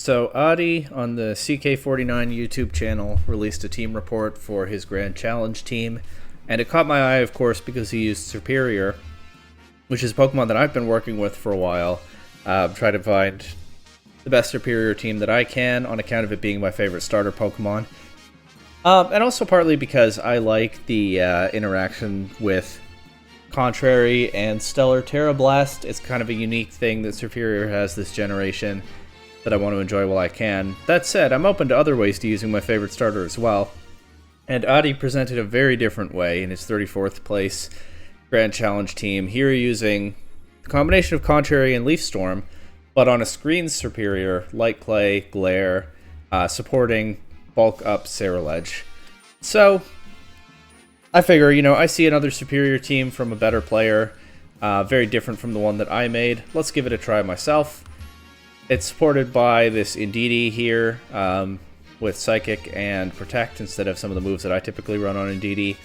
So Adi on the CK49 YouTube channel released a team report for his Grand Challenge team, and it caught my eye, of course, because he used Serperior, which is a Pokemon that I've been working with for a while, trying to find the best Serperior team that I can on account of it being my favorite starter Pokemon. And also partly because I like the interaction with Contrary and Stellar Tera Blast. It's kind of a unique thing that Serperior has this generation that I want to enjoy while I can. That said, I'm open to other ways to using my favorite starter as well. And Adi presented a very different way in his 34th place Grand Challenge team. Here using a combination of Contrary and Leaf Storm, but on a screen Serperior, Light Clay, Glare, supporting Bulk Up Ceruledge. So, I figure, I see another Serperior team from a better player, very different from the one that I made. Let's give it a try myself. It's supported by this Indeedee here, with Psychic and Protect instead of some of the moves that I typically run on Indeedee.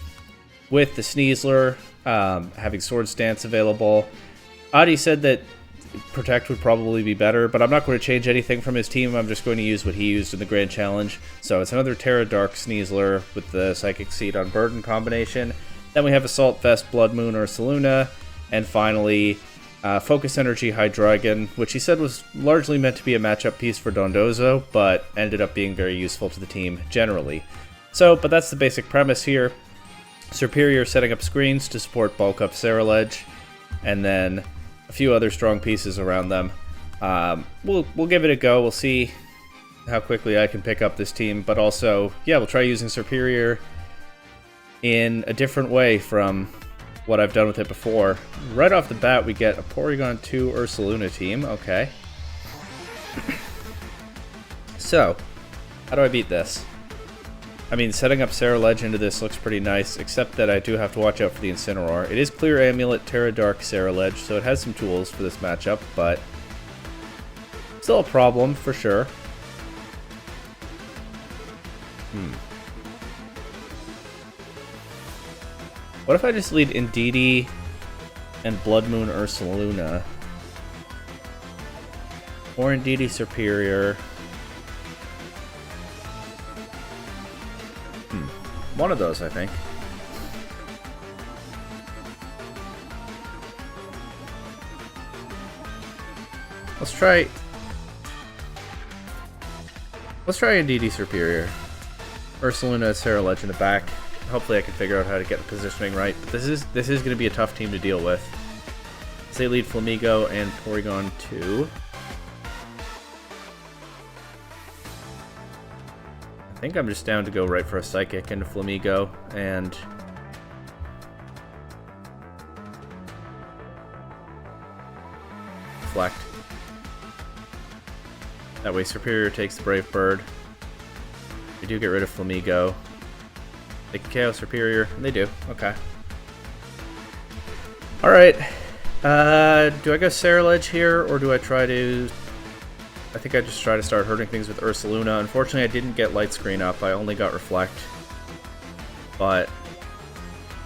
With the Sneasler, having Swords Dance available. Adi said that Protect would probably be better, but I'm not going to change anything from his team. I'm just going to use what he used in the Grand Challenge. So it's another Terra Dark Sneasler with the Psychic Seed on Burden combination. Then we have Assault Vest, Blood Moon, Ursaluna. And finally, Focus Energy Hydreigon, which he said was largely meant to be a matchup piece for Dondozo, but ended up being very useful to the team generally. But that's the basic premise here. Serperior setting up screens to support Bulk Up Ceruledge, and then a few other strong pieces around them. We'll give it a go. We'll see how quickly I can pick up this team, but also, we'll try using Serperior in a different way from what I've done with it before. Right off the bat, we get a Porygon 2 Ursaluna team. Okay. So, how do I beat this? I mean, setting up Ceruledge into this looks pretty nice, except that I do have to watch out for the Incineroar. It is Clear Amulet, Terra Dark, Ceruledge, so it has some tools for this matchup, but still a problem, for sure. What if I just lead Indeedee and Blood Moon Ursaluna? Or Indeedee Serperior. One of those, I think. Let's try Indeedee Serperior. Ursaluna, Ceruledge in the back. Hopefully I can figure out how to get the positioning right. But this is going to be a tough team to deal with. Say lead Flamigo and Porygon 2. I think I'm just down to go right for a Psychic into Flamigo and Deflect. That way Serperior takes the Brave Bird. We do get rid of Flamigo. They can KO Serperior, and they do. Okay. Alright. Do I go Ceruledge here, or do I try to... I think I just try to start hurting things with Ursaluna. Unfortunately, I didn't get Light Screen up. I only got Reflect. But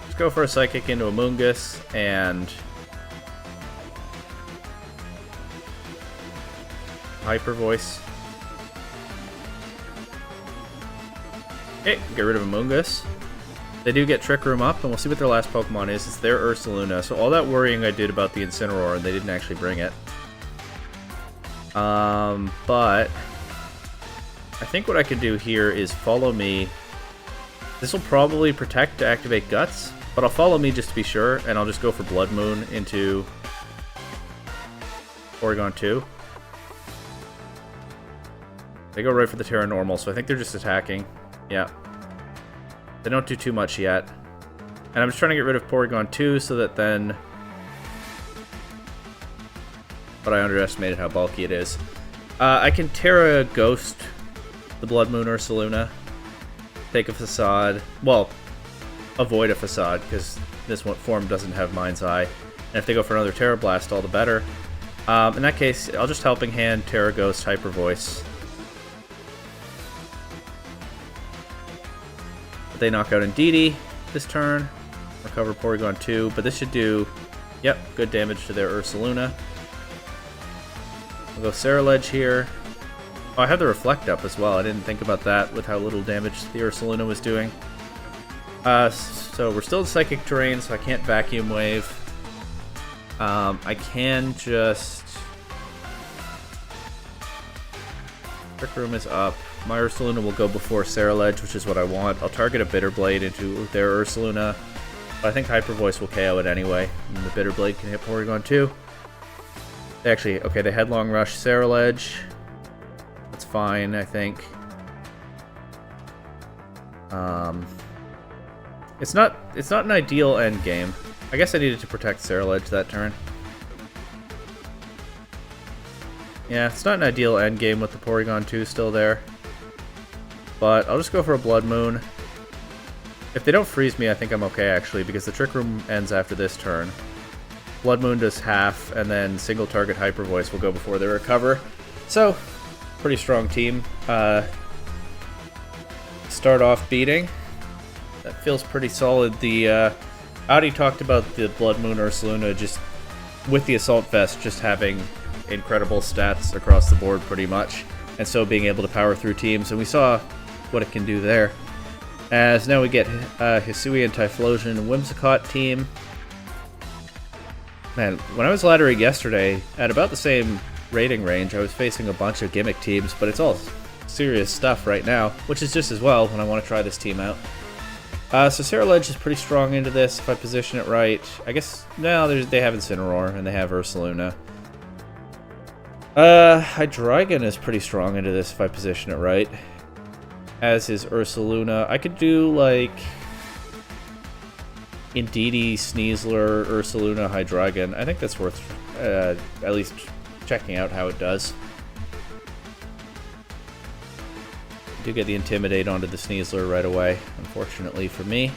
let's go for a Psychic into a Moongus and Hyper Voice. Okay, get rid of a Moongus. They do get Trick Room up, and we'll see what their last Pokemon is. It's their Ursaluna. So all that worrying I did about the Incineroar, and they didn't actually bring it. But I think what I could do here is follow me. This will probably Protect to activate Guts, but I'll follow me just to be sure, and I'll just go for Blood Moon into Porygon 2. They go right for the Terra Normal, so I think they're just attacking. Yeah. They don't do too much yet. And I'm just trying to get rid of Porygon 2 so that then... But I underestimated how bulky it is. I can Terra Ghost the Blood Moon Ursaluna. Take a Facade. Well, avoid a Facade, because this one form doesn't have Mind's Eye. And if they go for another Terra Blast, all the better. In that case, I'll just Helping Hand, Terra Ghost, Hyper Voice. They knock out Indeedee this turn. Recover Porygon 2, but this should do, yep, good damage to their Ursaluna. We'll go Ceruledge here. Oh, I have the Reflect up as well. I didn't think about that with how little damage the Ursaluna was doing. So we're still in Psychic Terrain, so I can't Vacuum Wave. I can just... Trick Room is up. My Ursaluna will go before Ceruledge, which is what I want. I'll target a Bitter Blade into their Ursaluna. But I think Hyper Voice will KO it anyway. And the Bitter Blade can hit Porygon too. They actually, okay, they Headlong Rush Ceruledge. That's fine, I think. It's not an ideal end game. I guess I needed to protect Ceruledge that turn. Yeah, it's not an ideal end game with the Porygon 2 still there. But I'll just go for a Blood Moon. If they don't freeze me, I think I'm okay actually, because the Trick Room ends after this turn. Blood Moon does half, and then single target Hyper Voice will go before they recover. So, pretty strong team. Start off beating. That feels pretty solid. The Audi talked about the Blood Moon Ursaluna just with the Assault Vest just having incredible stats across the board pretty much, and so being able to power through teams, and we saw what it can do there. As now we get Hisuian, Typhlosion, and Whimsicott team. Man, when I was laddering yesterday, at about the same rating range, I was facing a bunch of gimmick teams, but it's all serious stuff right now, which is just as well when I want to try this team out. So Ceruledge is pretty strong into this if I position it right. I guess, no, they have Incineroar, and they have Ursaluna. Hydreigon is pretty strong into this if I position it right. As is Ursaluna. I could do, like, Indeedee, Sneasler, Ursaluna, Hydreigon. I think that's worth at least checking out how it does. I do get the Intimidate onto the Sneasler right away, unfortunately for me.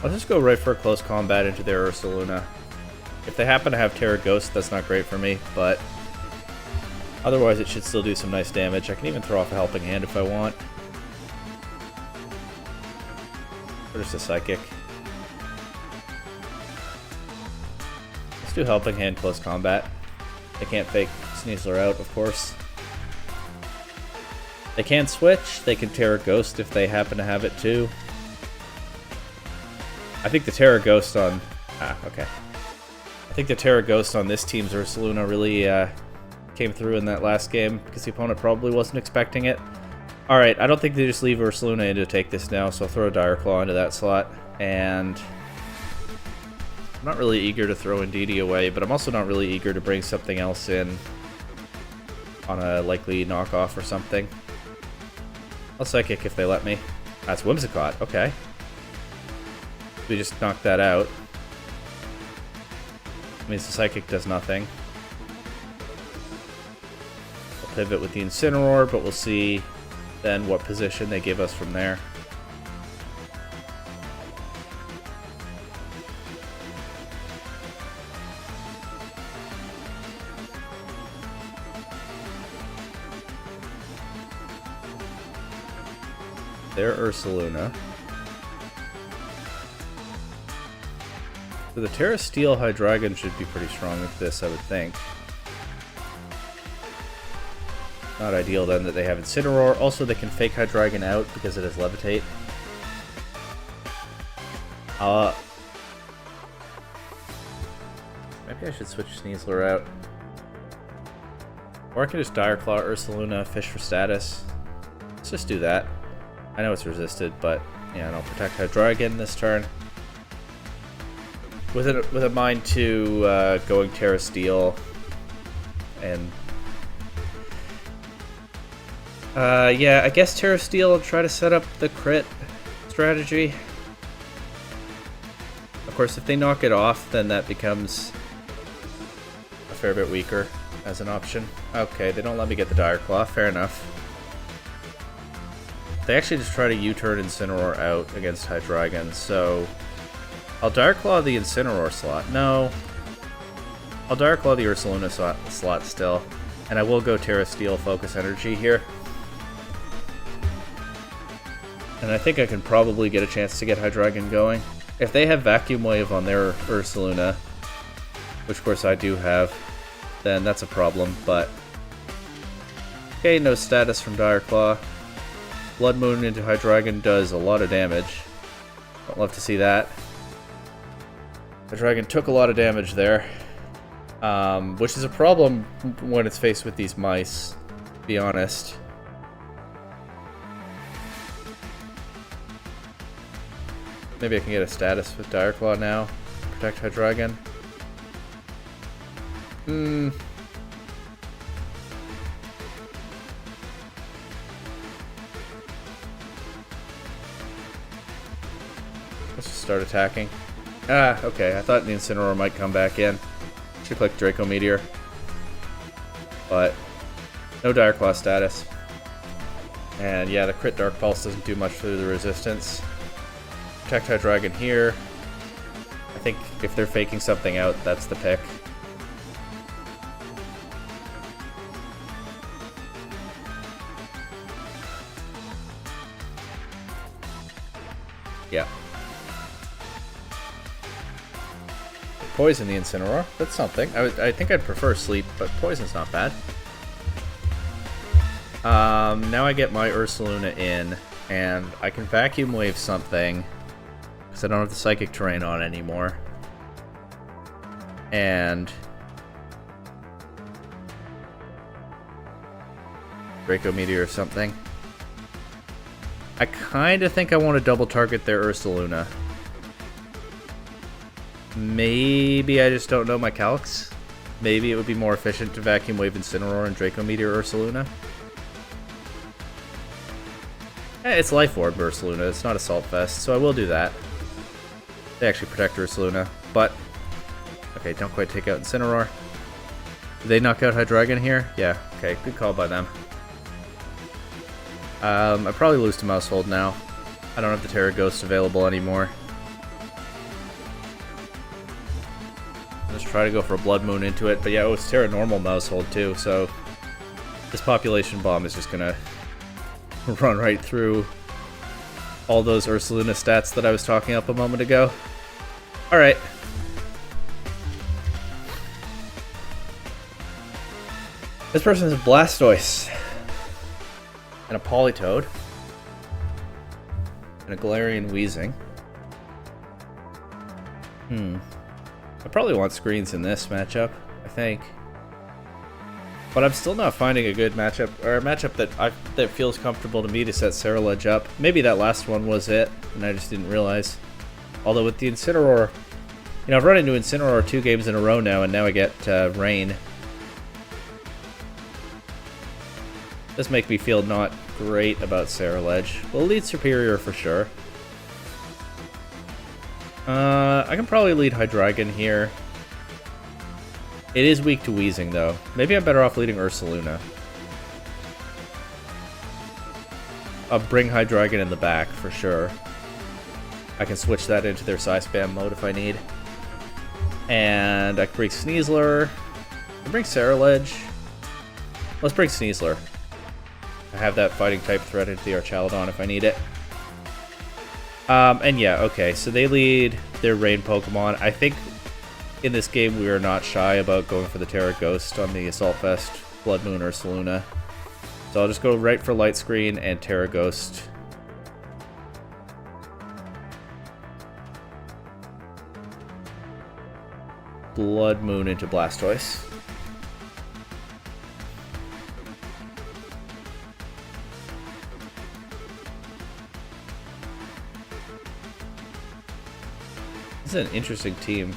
I'll just go right for a close combat into their Ursaluna. If they happen to have Terra Ghost, that's not great for me, but otherwise it should still do some nice damage. I can even throw off a Helping Hand if I want. Or just a Psychic. Let's do Helping Hand close combat. They can't fake Sneasler out, of course. They can switch. They can Terra Ghost if they happen to have it too. I think the Terra Ghost on... okay. I think the Terra Ghost on this team's Ursaluna really came through in that last game, because the opponent probably wasn't expecting it. Alright, I don't think they just leave Ursaluna in to take this now, so I'll throw a Dire Claw into that slot. And I'm not really eager to throw Indeedee away, but I'm also not really eager to bring something else in on a likely knockoff or something. I'll Psychic if they let me. That's Whimsicott, okay. We just knocked that out. Means the Psychic does nothing. We'll pivot with the Incineroar, but we'll see then what position they give us from there. Their Ursaluna. So the Terra Steel Hydreigon should be pretty strong with this, I would think. Not ideal then that they have Incineroar. Also, they can fake Hydreigon out because it has Levitate. Maybe I should switch Sneasler out. Or I can just Dire Claw Ursaluna, fish for status. Let's just do that. I know it's resisted, but yeah, and I'll protect Hydreigon this turn. With a mind to going Terra Steel and yeah, I guess Terra Steel will try to set up the crit strategy. Of course, if they knock it off, then that becomes a fair bit weaker as an option. Okay, they don't let me get the Dire Claw, fair enough. They actually just try to U-turn Incineroar out against Hydreigon, so I'll Dire Claw the Incineroar slot. No. I'll Dire Claw the Ursaluna slot still. And I will go Terra Steel Focus Energy here. And I think I can probably get a chance to get Hydreigon going. If they have Vacuum Wave on their Ursaluna, which of course I do have, then that's a problem, but... Okay, no status from Dire Claw. Blood Moon into Hydreigon does a lot of damage. Don't love to see that. Hydreigon took a lot of damage there. Which is a problem when it's faced with these mice, to be honest. Maybe I can get a status with Dire Claw now. Protect Hydreigon. Let's just start attacking. Ah, okay. I thought the Incineroar might come back in. Should click Draco Meteor. But no Dire Claw status. And yeah, the crit Dark Pulse doesn't do much for the resistance. Protect Hydreigon here. I think if they're faking something out, that's the pick. Yeah. Poison the Incineroar. That's something. I think I'd prefer Sleep, but Poison's not bad. Now I get my Ursaluna in, and I can Vacuum Wave something, because I don't have the Psychic Terrain on anymore. And... Draco Meteor or something. I kind of think I want to double target their Ursaluna. Maybe I just don't know my calcs. Maybe it would be more efficient to Vacuum Wave Incineroar and Draco Meteor Ursaluna. It's Life Orb Ursaluna, it's not Assault Vest, so I will do that. They actually protect Ursaluna, but... Okay, don't quite take out Incineroar. Did they knock out Hydreigon here? Yeah, okay, good call by them. I probably lose to Mousehold now. I don't have the Terra Ghost available anymore. I'll just try to go for a Blood Moon into it, but yeah, oh, it's Terra Normal Mousehold too, so... This Population Bomb is just gonna run right through all those Ursaluna stats that I was talking up a moment ago. Alright. This person is a Blastoise. And a Politoed. And a Galarian Weezing. I probably want screens in this matchup, I think. But I'm still not finding a good matchup, or a matchup that feels comfortable to me to set Ceruledge up. Maybe that last one was it, and I just didn't realize. Although with the Incineroar, you know, I've run into Incineroar 2 games in a row now, and now I get Rain. Does make me feel not great about Ceruledge. We'll lead Serperior for sure. I can probably lead Hydreigon here. It is weak to Weezing, though. Maybe I'm better off leading Ursaluna. I'll bring Hydreigon in the back, for sure. I can switch that into their Psy-Spam mode if I need. And I can bring Sneasler. I can bring Ceruledge. Let's bring Sneasler. I have that Fighting type threat into the Archaludon if I need it. And yeah, okay, so they lead their Rain Pokemon. I think in this game we are not shy about going for the Terra Ghost on the Assault Vest, Blood Moon, or Ursaluna. So I'll just go right for Light Screen and Terra Ghost. Blood Moon into Blastoise. This is an interesting team,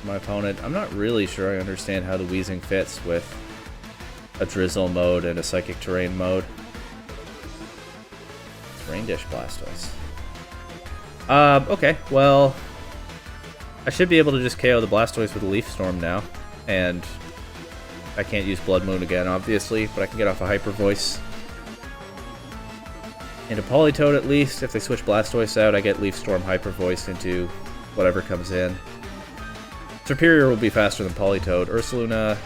my opponent. I'm not really sure I understand how the Weezing fits with a Drizzle mode and a Psychic Terrain mode. It's Rain Dish Blastoise. Okay, well, I should be able to just KO the Blastoise with a Leaf Storm now, and I can't use Blood Moon again, obviously, but I can get off a Hyper Voice. Into Politoed at least. If they switch Blastoise out, I get Leaf Storm Hyper Voice into whatever comes in. Serperior will be faster than Politoed. Ursaluna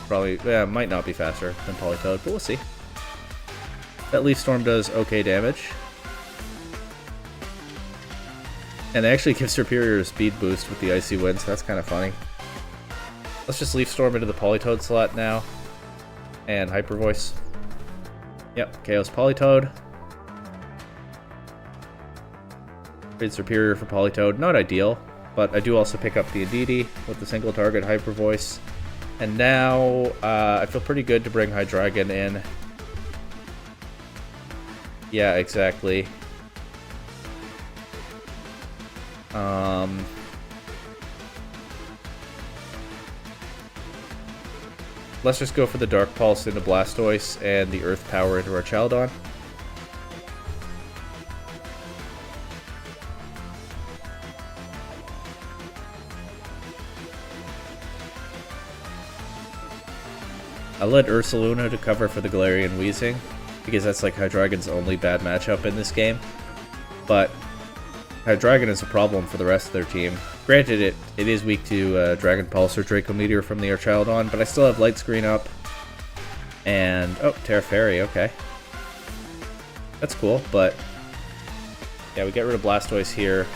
probably, yeah, might not be faster than Politoed, but we'll see. That Leaf Storm does okay damage. And they actually give Serperior a speed boost with the Icy Wind, so that's kind of funny. Let's just Leaf Storm into the Politoed slot now. And Hyper Voice. Yep, KO's Politoed. Trade Serperior for Politoed. Not ideal, but I do also pick up the Indeedee with the single target Hyper Voice. And now I feel pretty good to bring Hydreigon in. Yeah, exactly. Let's just go for the Dark Pulse into Blastoise and the Earth Power into our Chaldon. I led Ursaluna to cover for the Galarian Weezing, because that's like Hydreigon's only bad matchup in this game. But Hydreigon is a problem for the rest of their team. Granted, it is weak to Dragon Pulse or Draco Meteor from the Archaeodon, but I still have Light Screen up. And, oh, Terra Fairy, okay. That's cool, but yeah, we get rid of Blastoise here.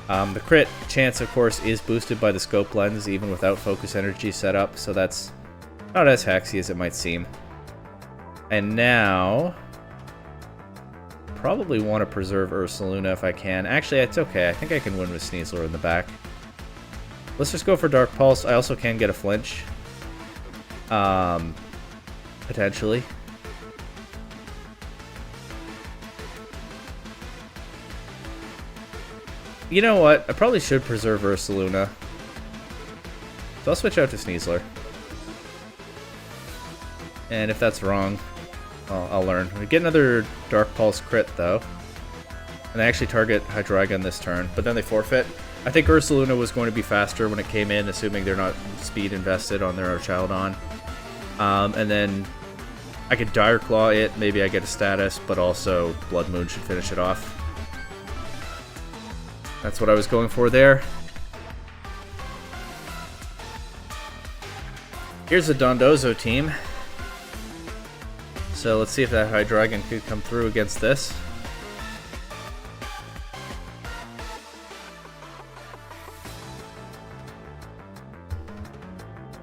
The crit chance, of course, is boosted by the Scope Lens, even without Focus Energy set up, so that's not as haxy as it might seem. And now, probably want to preserve Ursaluna if I can. Actually, it's okay. I think I can win with Sneasler in the back. Let's just go for Dark Pulse. I also can get a flinch. Potentially. You know what? I probably should preserve Ursaluna. So I'll switch out to Sneasler. And if that's wrong, I'll learn. We get another Dark Pulse crit, though. And they actually target Hydreigon this turn, but then they forfeit. I think Ursaluna was going to be faster when it came in, assuming they're not speed invested on their Archaeodon. And then I could Dire Claw it, maybe I get a status, but also Blood Moon should finish it off. That's what I was going for there. Here's the Dondozo team. So let's see if that Hydreigon could come through against this.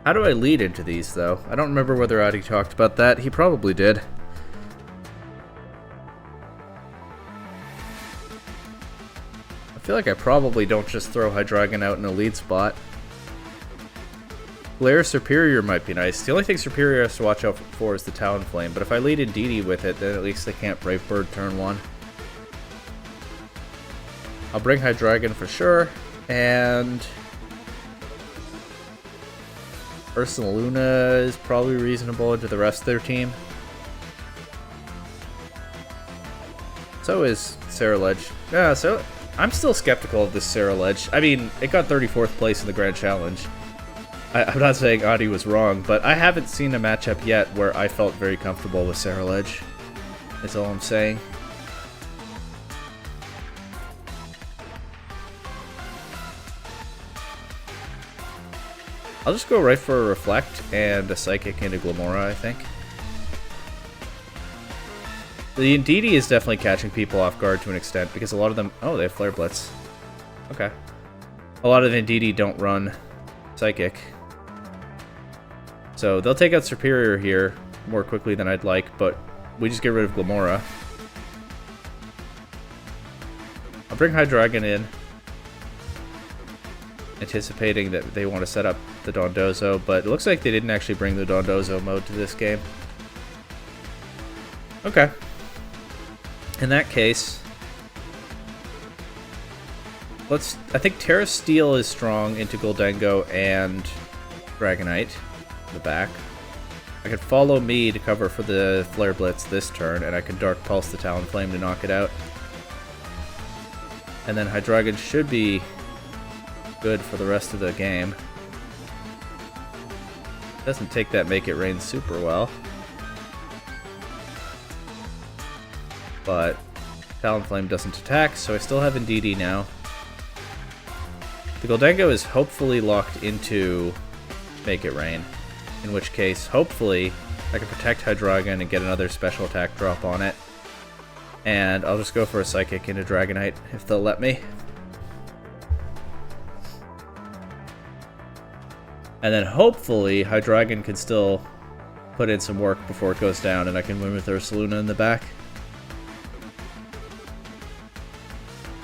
How do I lead into these, though? I don't remember whether Adi talked about that. He probably did. I feel like I probably don't just throw Hydreigon out in a lead spot. Glare Serperior might be nice. The only thing Serperior has to watch out for is the Talonflame, but if I lead Indeedee with it, then at least they can't Brave Bird turn 1. I'll bring Hydreigon for sure, and Ursaluna is probably reasonable into the rest of their team. So is Ceruledge. Yeah, so I'm still skeptical of this Ceruledge. I mean, it got 34th place in the Grand Challenge. I'm not saying Adi was wrong, but I haven't seen a matchup yet where I felt very comfortable with Ceruledge. That's all I'm saying. I'll just go right for a Reflect and a Psychic into Glamora, I think. The Indeedee is definitely catching people off guard to an extent, because a lot of them... Oh, they have Flare Blitz. Okay. A lot of Indeedee don't run Psychic. So they'll take out Serperior here more quickly than I'd like, but we just get rid of Glamora. I'll bring Hydreigon in, anticipating that they want to set up the Dondozo, but it looks like they didn't actually bring the Dondozo mode to this game. Okay. In that case, I think Terra Steel is strong into Goldengo and Dragonite in the back. I could follow me to cover for the Flare Blitz this turn, and I can Dark Pulse the Talonflame to knock it out. And then Hydreigon should be good for the rest of the game. Doesn't take that Make It Rain super well. But Talonflame doesn't attack, so I still have Indeedee now. The Goldengo is hopefully locked into Make It Rain, in which case, hopefully, I can protect Hydreigon and get another special attack drop on it. And I'll just go for a Psychic into Dragonite, if they'll let me. And then hopefully Hydreigon can still put in some work before it goes down, and I can win with Ursaluna in the back.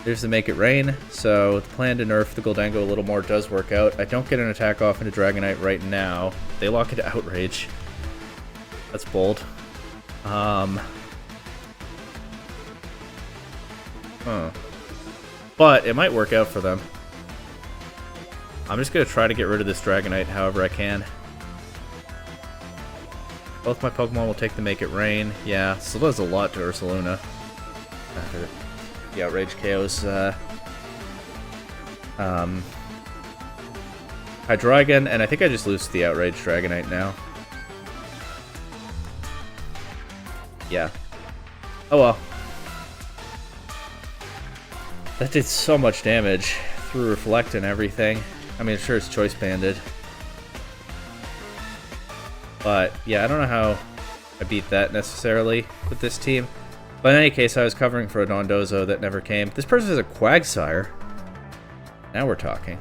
There's the Make It Rain, so the plan to nerf the Gholdengo a little more does work out. I don't get an attack off into Dragonite right now. They lock into Outrage. That's bold. But it might work out for them. I'm just going to try to get rid of this Dragonite however I can. Both my Pokemon will take the Make It Rain. Yeah, so does a lot to Ursaluna. After the Outrage KOs Hydreigon, and I think I just lose to the Outrage Dragonite now. Yeah. Oh well. That did so much damage through Reflect and everything. I mean, sure, it's Choice Banded. But, yeah, I don't know how I beat that necessarily with this team. But in any case, I was covering for a Dondozo that never came. This person is a Quagsire. Now we're talking.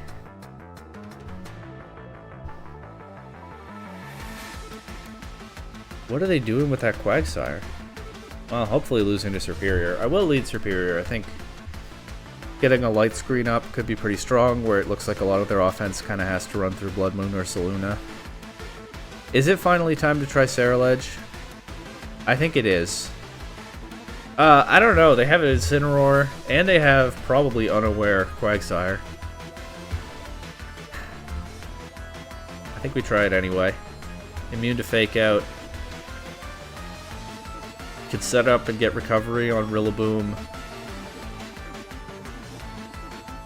What are they doing with that Quagsire? Well, hopefully losing to Serperior. I will lead Serperior. I think getting a light screen up could be pretty strong, where it looks like a lot of their offense kind of has to run through Blood Moon or Ursaluna. Is it finally time to try Ceruledge? I think it is. I don't know. They have an Incineroar, and they have probably Unaware Quagsire. I think we try it anyway. Immune to Fake Out. Could set up and get recovery on Rillaboom.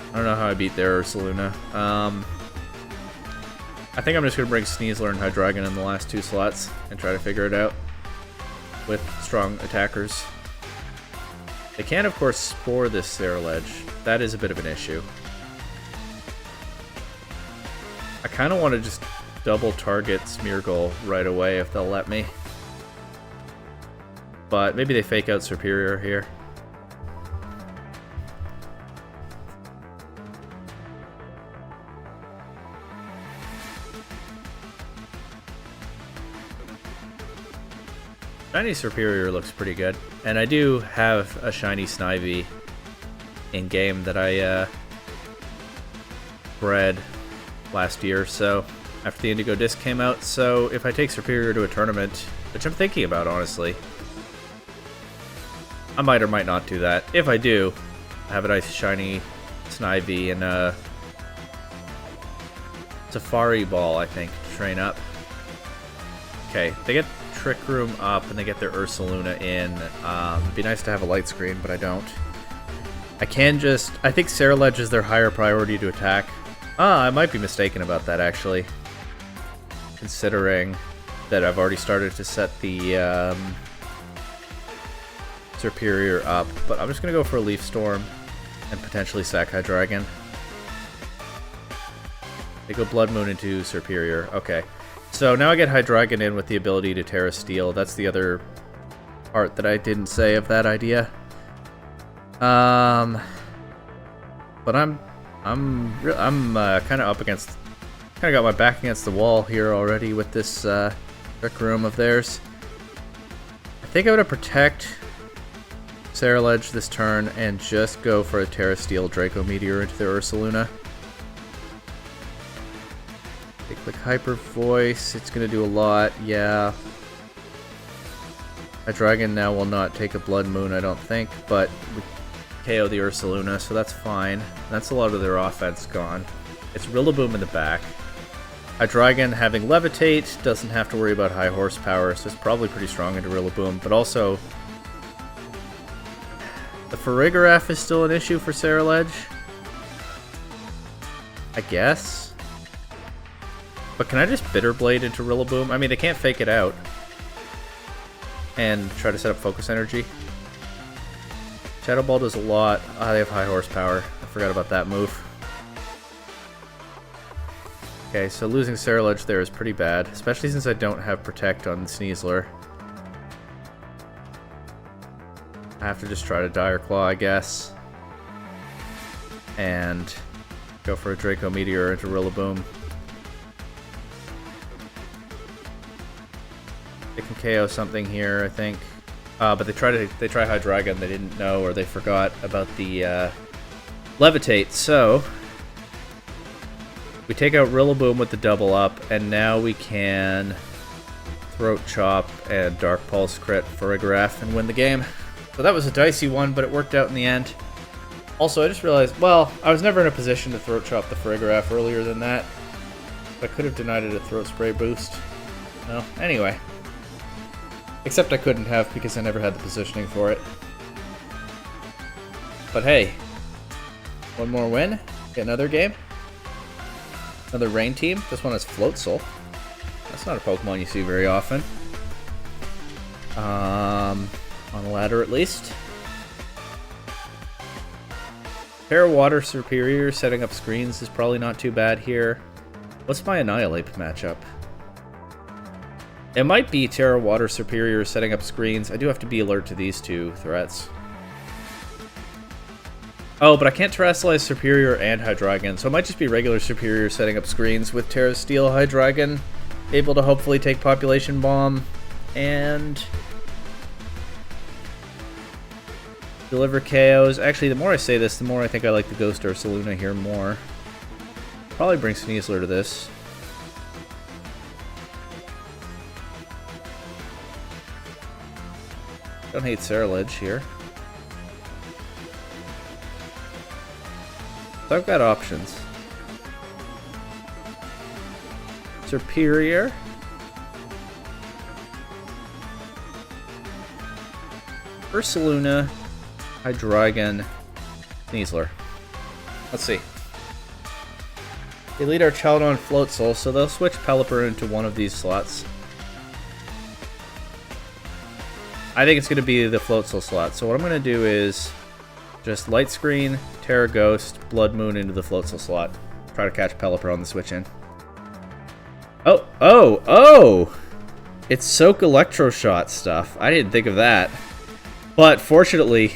I don't know how I beat their Ursaluna. I think I'm just going to bring Sneasler and Hydreigon in the last two slots and try to figure it out with strong attackers. They can, of course, Spore this Ceruledge. That is a bit of an issue. I kind of want to just double target Smeargle right away if they'll let me. But maybe they fake out Serperior here. Shiny Serperior looks pretty good. And I do have a shiny Snivy in game that I bred last year, so after the Indigo Disc came out. So if I take Serperior to a tournament, which I'm thinking about honestly, I might or might not do that. If I do, I have a nice shiny Snivy and a Safari Ball, I think, to train up. Okay, they get Trick Room up and they get their Ursaluna in. It'd be nice to have a light screen, but I don't. I can just... I think Ceruledge is their higher priority to attack. I might be mistaken about that, actually. Considering that I've already started to set the Serperior up. But I'm just going to go for a Leaf Storm and potentially sack Hydreigon. They go Blood Moon into Serperior. Okay. So now I get Hydreigon in with the ability to Terra Steel. That's the other part that I didn't say of that idea. But I'm kind of up against, kind of got my back against the wall here already with this Trick Room of theirs. I think I'm gonna protect Ceruledge this turn and just go for a Terra Steel Draco Meteor into their Ursaluna. Click Hyper Voice, it's going to do a lot, yeah. Hydreigon now will not take a Blood Moon, I don't think, but we KO the Ursaluna, so that's fine. That's a lot of their offense gone. It's Rillaboom in the back. Hydreigon, having Levitate, doesn't have to worry about high horsepower, so it's probably pretty strong into Rillaboom, but also the Farigiraf is still an issue for Ceruledge, I guess. But can I just Bitter Blade into Rillaboom? I mean, they can't fake it out. And try to set up Focus Energy. Shadow Ball does a lot. They have high horsepower. I forgot about that move. Okay, so losing Ceruledge there is pretty bad. Especially since I don't have Protect on Sneasler. I have to just try to Dire Claw, I guess. And go for a Draco Meteor into Rillaboom. They can KO something here, I think. But they try Hydreigon. They didn't know or they forgot about the Levitate. So we take out Rillaboom with the double up, and now we can Throat Chop and Dark Pulse crit for Farigiraf and win the game. So that was a dicey one, but it worked out in the end. Also, I just realized, well, I was never in a position to Throat Chop the Farigiraf earlier than that. I could have denied it a Throat Spray boost. No, anyway. Except I couldn't have because I never had the positioning for it. But hey, one more win, get another game. Another Rain team. This one is Floatzel. That's not a Pokemon you see very often. On the ladder at least. Terra Water Serperior setting up screens is probably not too bad here. What's my Annihilate matchup? It might be Terra Water Serperior setting up screens. I do have to be alert to these two threats. Oh, but I can't Terrasilize Serperior and Hydreigon, so it might just be regular Serperior setting up screens with Terra Steel Hydreigon able to hopefully take Population Bomb and deliver KOs. Actually, the more I say this, the more I think I like the Ghost Ursaluna here more. Probably bring Sneasler to this. Don't hate Ceruledge here. So I've got options. Serperior. Ursaluna. Hydreigon. Sneasler. Let's see. They lead our Chaldon Floatzel, so they'll switch Pelipper into one of these slots. I think it's going to be the Floatzel slot. So what I'm going to do is just Light Screen, Terra Ghost, Blood Moon into the Floatzel slot. Try to catch Pelipper on the switch in. Oh! It's Soak Electroshock stuff. I didn't think of that. But fortunately,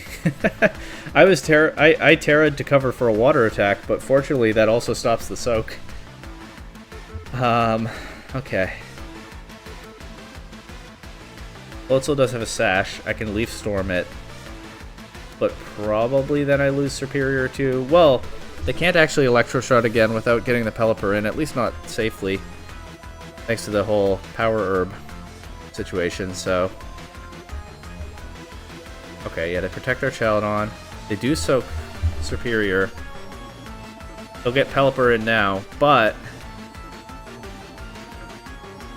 I Terra'd to cover for a water attack, but fortunately that also stops the Soak. Okay. Floatzel does have a Sash. I can Leaf Storm it. But probably then I lose Serperior too. Well, they can't actually Electroshock again without getting the Pelipper in, at least not safely. Thanks to the whole Power Herb situation, so... Okay, yeah, they protect our Chaldon. They do Soak Serperior. They'll get Pelipper in now, but...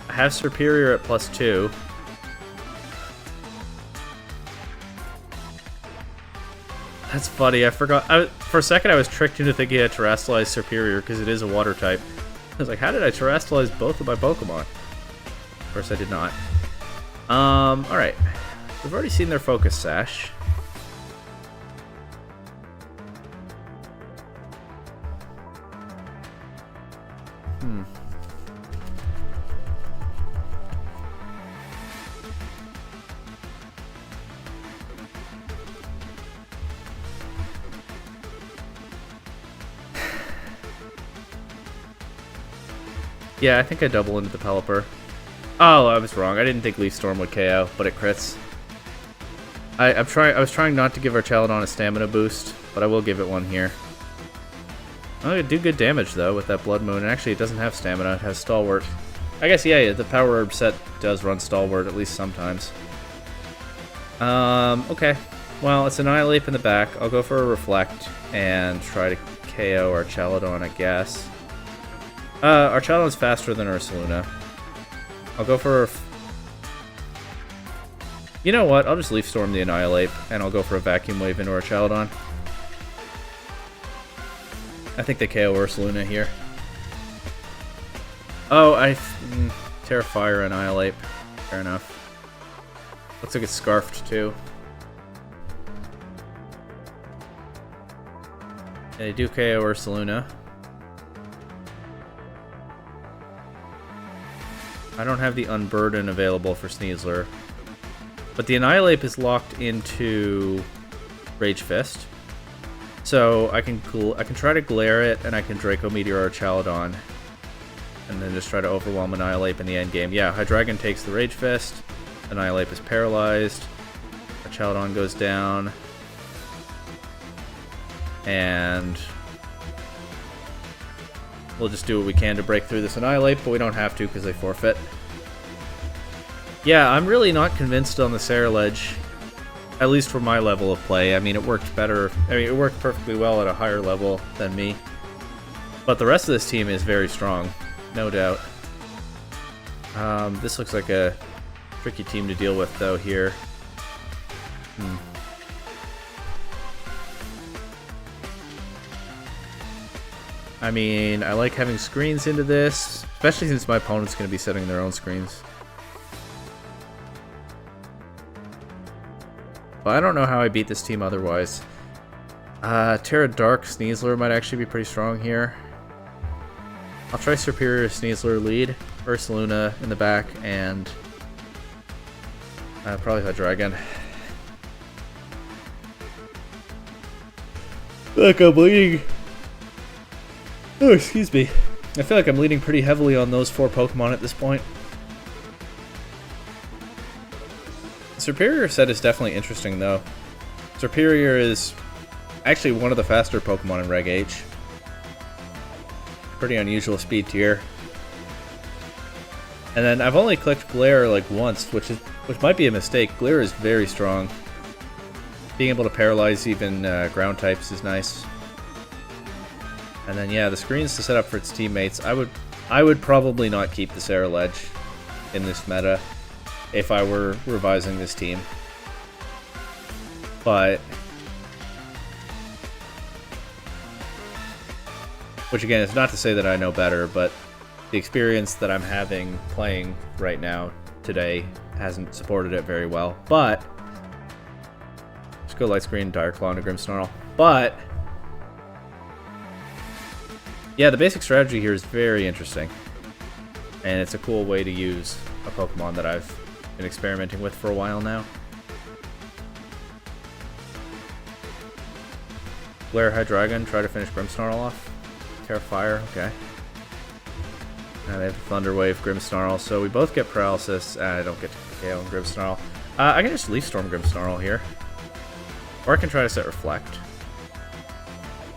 I have Serperior at +2. That's funny, I forgot. For a second I was tricked into thinking I had Terrastalized Serperior because it is a water type. I was like, how did I Terrastalize both of my Pokemon? Of course I did not. Alright. We've already seen their Focus Sash. Yeah, I think I double into the Pelipper. Oh, I was wrong. I didn't think Leaf Storm would KO, but it crits. I was trying not to give our Chaldon a stamina boost, but I will give it one here. Oh, it do good damage though with that Blood Moon. And actually, it doesn't have stamina; it has Stalwart. I guess yeah, the Power Herb set does run Stalwart at least sometimes. Okay. Well, it's Annihilate in the back. I'll go for a Reflect and try to KO our Chaldon, I guess. Our Chaldon's faster than Ursaluna. I'll go for... You know what? I'll just Leaf Storm the Annihilate, and I'll go for a Vacuum Wave into our Chaldon. I think they KO Ursaluna here. Oh, Terra Fire Annihilate. Fair enough. Looks like it's Scarfed, too. Yeah, they do KO Ursaluna. I don't have the Unburden available for Sneasler. But the Annihilate is locked into Rage Fist. So I can try to Glare it, and I can Draco Meteor or Chaldon. And then just try to overwhelm Annihilate in the endgame. Yeah, Hydreigon takes the Rage Fist. Annihilate is paralyzed. Our Chaldon goes down. And we'll just do what we can to break through this Annihilate, but we don't have to because they forfeit. Yeah, I'm really not convinced on the Serra Ledge, at least for my level of play. I mean, it worked better. I mean, it worked perfectly well at a higher level than me. But the rest of this team is very strong, no doubt. This looks like a tricky team to deal with, though, here. I mean, I like having screens into this, especially since my opponent's going to be setting their own screens. But I don't know how I beat this team otherwise. Terra Dark Sneasler might actually be pretty strong here. I'll try Serperior Sneasler lead, Ursaluna in the back, and probably Hydreigon. Look, I'm bleeding. Oh, excuse me. I feel like I'm leaning pretty heavily on those 4 Pokemon at this point. Serperior set is definitely interesting, though. Serperior is actually one of the faster Pokemon in Reg H. Pretty unusual speed tier. And then I've only clicked Glare like once, which might be a mistake. Glare is very strong. Being able to paralyze even ground types is nice. And then yeah, the screens to set up for its teammates. I would probably not keep the Serra Ledge in this meta if I were revising this team. But which again is not to say that I know better, but the experience that I'm having playing right now today hasn't supported it very well. But let's go Light Screen, Dire Claw, and a Grimmsnarl. But yeah, the basic strategy here is very interesting. And it's a cool way to use a Pokemon that I've been experimenting with for a while now. Glare Hydreigon, try to finish Grimmsnarl off. Terra Fire, okay. They have Thunder Wave, Grimmsnarl, so we both get Paralysis. I don't get to KO and Grimmsnarl. I can just Leaf Storm Grimmsnarl here. Or I can try to set Reflect.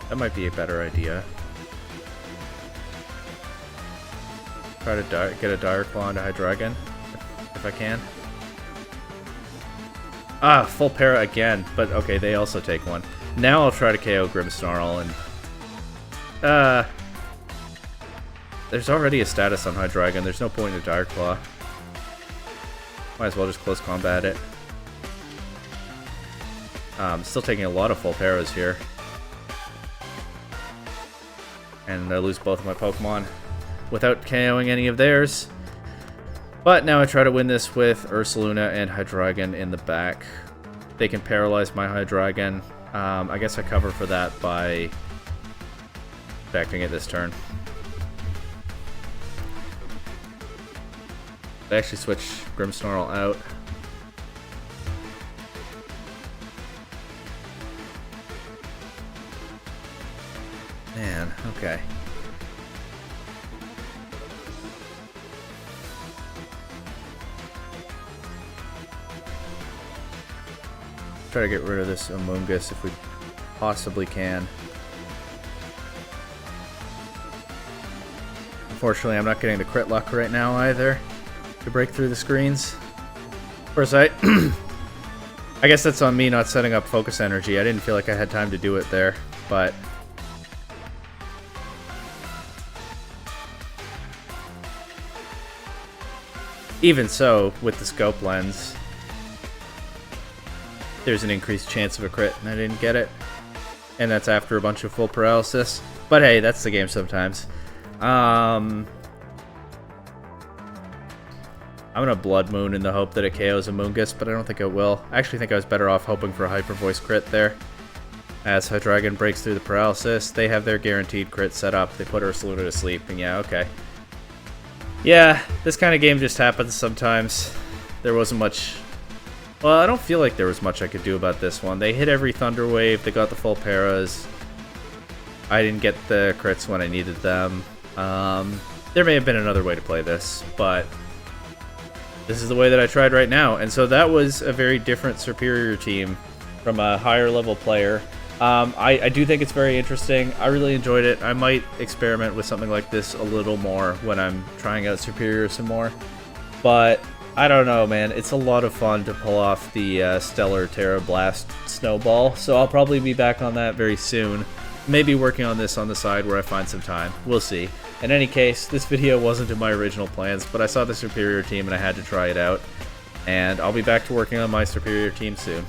That might be a better idea. Try to get a Dire Claw into Hydreigon, if I can. Ah, full para again, but okay, they also take one. Now I'll try to KO Grimmsnarl, and there's already a status on Hydreigon. There's no point in a Dire Claw. Might as well just close combat it. Still taking a lot of full paras here, and I lose both of my Pokemon without KOing any of theirs. But now I try to win this with Ursaluna and Hydreigon in the back. They can paralyze my Hydreigon. I guess I cover for that by protecting it this turn. They actually switch Grimmsnarl out. Man, okay. Try to get rid of this Amoonguss if we possibly can. Unfortunately, I'm not getting the crit luck right now either to break through the screens. Of course, I guess that's on me not setting up focus energy. I didn't feel like I had time to do it there, but even so, with the scope lens, there's an increased chance of a crit, and I didn't get it. And that's after a bunch of full paralysis. But hey, that's the game sometimes. I'm gonna Blood Moon in the hope that it KOs Amoonguss, but I don't think it will. I actually think I was better off hoping for a Hyper Voice crit there. As Hydreigon breaks through the paralysis, they have their guaranteed crit set up. They put Ursaluna to sleep, and yeah, okay. Yeah, this kind of game just happens sometimes. There wasn't much... Well, I don't feel like there was much I could do about this one. They hit every Thunder Wave, they got the full paras. I didn't get the crits when I needed them. There may have been another way to play this, but this is the way that I tried right now. And so that was a very different Serperior team from a higher level player. I do think it's very interesting. I really enjoyed it. I might experiment with something like this a little more when I'm trying out Serperior some more. But I don't know, man. It's a lot of fun to pull off the Stellar Tera Blast snowball. So I'll probably be back on that very soon. Maybe working on this on the side where I find some time. We'll see. In any case, this video wasn't in my original plans, but I saw the Serperior team and I had to try it out. And I'll be back to working on my Serperior team soon.